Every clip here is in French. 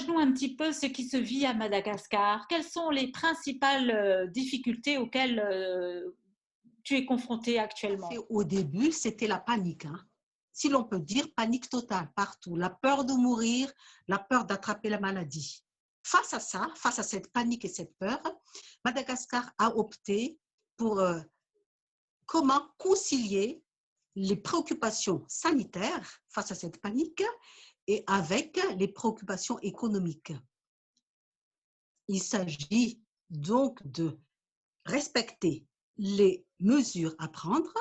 partage-nous un petit peu ce qui se vit à Madagascar. Quelles sont les principales difficultés auxquelles tu es confronté actuellement? Au début, c'était la panique, hein. Si l'on peut dire, panique totale partout. La peur de mourir, la peur d'attraper la maladie. Face à ça, face à cette panique et cette peur, Madagascar a opté pour comment concilier les préoccupations sanitaires face à cette panique et avec les préoccupations économiques. Il s'agit donc de respecter les mesures à prendre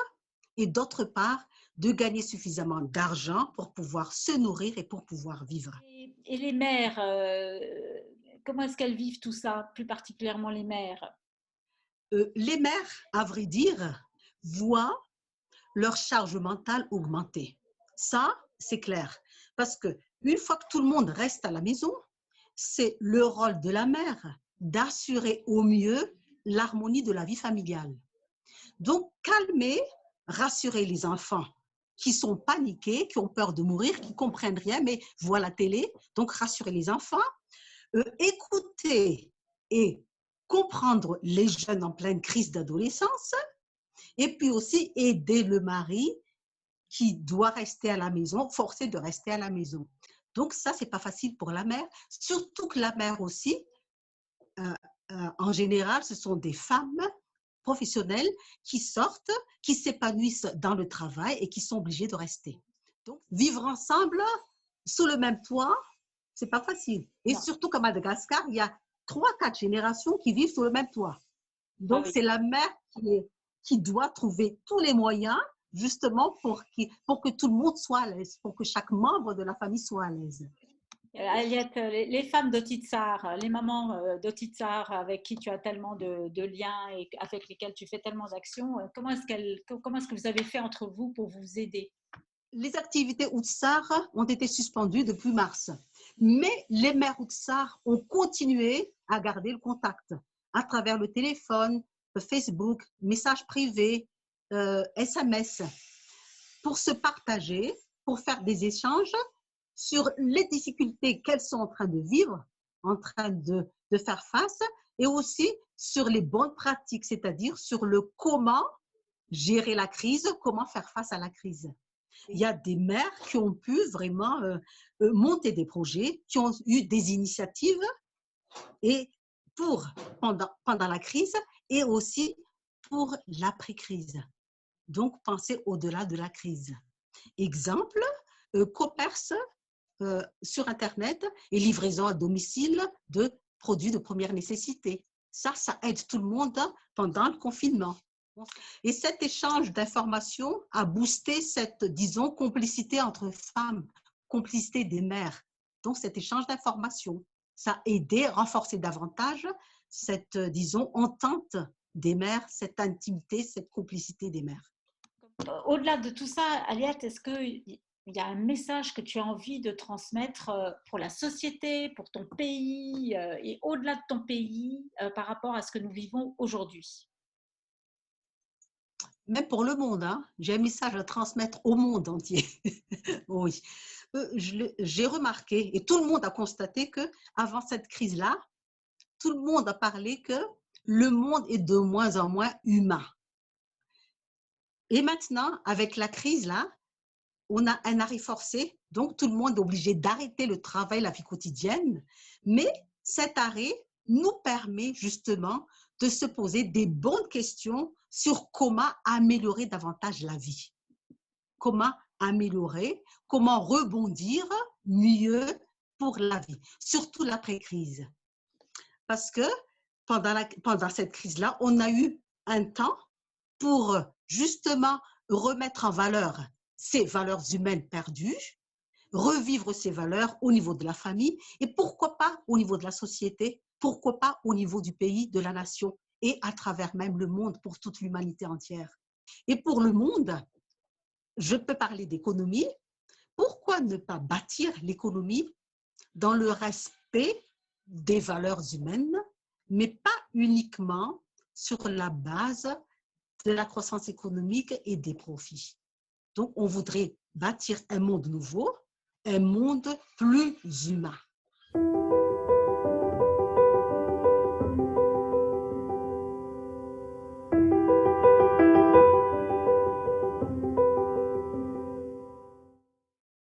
et d'autre part, de gagner suffisamment d'argent pour pouvoir se nourrir et pour pouvoir vivre. Et les mères, comment est-ce qu'elles vivent tout ça, plus particulièrement les mères? Les mères, à vrai dire, voient leur charge mentale augmenter. Ça, c'est clair. Parce que une fois que tout le monde reste à la maison, c'est le rôle de la mère d'assurer au mieux l'harmonie de la vie familiale. Donc, calmer, rassurer les enfants qui sont paniqués, qui ont peur de mourir, qui ne comprennent rien, mais voient la télé. Donc, rassurer les enfants, écouter et comprendre les jeunes en pleine crise d'adolescence, et puis aussi aider le mari qui doit rester à la maison, forcé de rester à la maison. Donc ça, c'est pas facile pour la mère, surtout que la mère aussi, en général, ce sont des femmes professionnelles qui sortent, qui s'épanouissent dans le travail et qui sont obligées de rester. Donc, vivre ensemble, sous le même toit, c'est pas facile. Et Non. surtout qu'à Madagascar, il y a 3-4 générations qui vivent sous le même toit. Donc, oui. c'est la mère qui doit trouver tous les moyens justement pour que tout le monde soit à l'aise, pour que chaque membre de la famille soit à l'aise. Aliette, les femmes d'Otitsar, les mamans d'Otitsar avec qui tu as tellement de liens et avec lesquelles tu fais tellement d'actions, comment est-ce que vous avez fait entre vous pour vous aider? Les activités Outsar ont été suspendues depuis mars, mais les mères Outsar ont continué à garder le contact à travers le téléphone, Facebook, messages privés, SMS, pour se partager, pour faire des échanges sur les difficultés qu'elles sont en train de vivre, en train de faire face, et aussi sur les bonnes pratiques, c'est-à-dire sur le comment gérer la crise, comment faire face à la crise. Il y a des maires qui ont pu vraiment monter des projets, qui ont eu des initiatives et pendant la crise et aussi pour l'après-crise. Donc, penser au-delà de la crise. Exemple, commerce sur Internet et livraison à domicile de produits de première nécessité. Ça aide tout le monde pendant le confinement. Et cet échange d'informations a boosté cette, disons, complicité entre femmes, complicité des mères. Donc, cet échange d'informations, ça a aidé à renforcer davantage cette, disons, entente des mères, cette intimité, cette complicité des mères. Au-delà de tout ça, Aliette, est-ce qu'il y a un message que tu as envie de transmettre pour la société, pour ton pays et au-delà de ton pays par rapport à ce que nous vivons aujourd'hui? Même pour le monde, hein, j'ai un message à transmettre au monde entier. Oui. J'ai remarqué, et tout le monde a constaté qu'avant cette crise-là, tout le monde a parlé que le monde est de moins en moins humain. Et maintenant, avec la crise-là, on a un arrêt forcé, donc tout le monde est obligé d'arrêter le travail, la vie quotidienne. Mais cet arrêt nous permet justement de se poser des bonnes questions sur comment améliorer davantage la vie. Comment améliorer, comment rebondir mieux pour la vie, surtout l'après-crise. Parce que pendant cette crise-là, on a eu un temps pour justement remettre en valeur ces valeurs humaines perdues, revivre ces valeurs au niveau de la famille et pourquoi pas au niveau de la société, pourquoi pas au niveau du pays, de la nation et à travers même le monde pour toute l'humanité entière. Et pour le monde, je peux parler d'économie. Pourquoi ne pas bâtir l'économie dans le respect des valeurs humaines, mais pas uniquement sur la base de la croissance économique et des profits. Donc, on voudrait bâtir un monde nouveau, un monde plus humain.